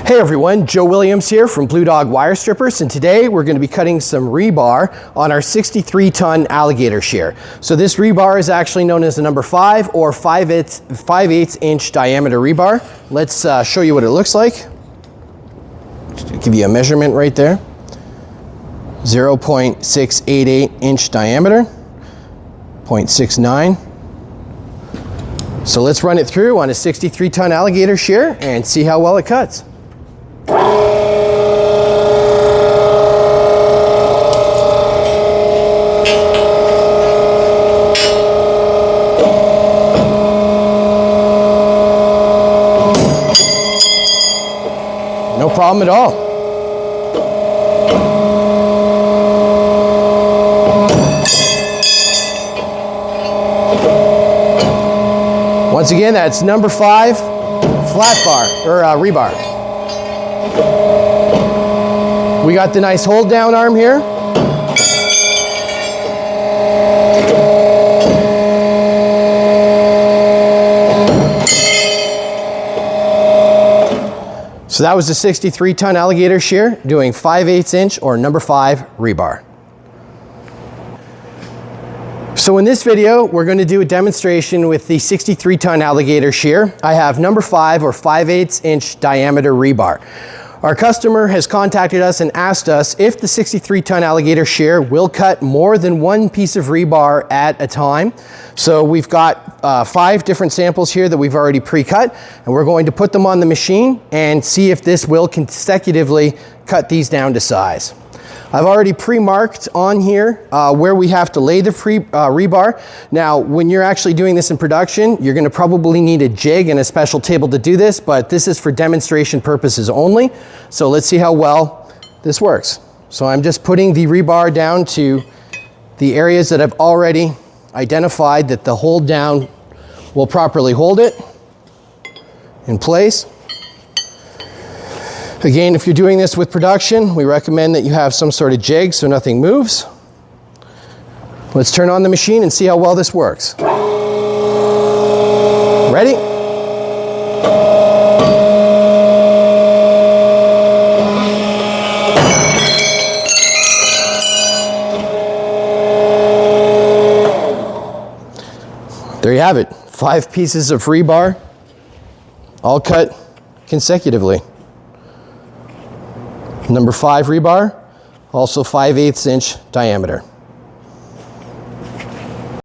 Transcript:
Hey everyone, Joe Williams here from Bluedog Wire Strippers, and today we're going to be cutting some rebar on our 63-ton alligator shear. So this rebar is actually known as the number 5 or 5/8 inch diameter rebar. Let's show you what it looks like. Just give you a measurement right there. 0.688 inch diameter, 0.69. So let's run it through on a 63-ton alligator shear and see how well it cuts. No problem at all. Once again, that's number 5 flat bar or rebar. We got the nice hold down arm here. So that was the 63-ton alligator shear doing 5/8 inch or number 5 rebar. So in this video, we're going to do a demonstration with the 63-ton alligator shear. I have number 5 or 5/8 inch diameter rebar. Our customer has contacted us and asked us if the 63-ton alligator shear will cut more than one piece of rebar at a time. So we've got 5 different samples here that we've already pre-cut, and we're going to put them on the machine and see if this will consecutively cut these down to size. I've already pre-marked on here where we have to lay the rebar. Now, when you're actually doing this in production, you're going to probably need a jig and a special table to do this, but this is for demonstration purposes only. So let's see how well this works. So I'm just putting the rebar down to the areas that I've already identified that the hold down will properly hold it in place. Again, if you're doing this with production, we recommend that you have some sort of jig so nothing moves. Let's turn on the machine and see how well this works. Ready? There you have it. 5 pieces of rebar, all cut consecutively. Number 5 rebar, also 5/8 inch diameter.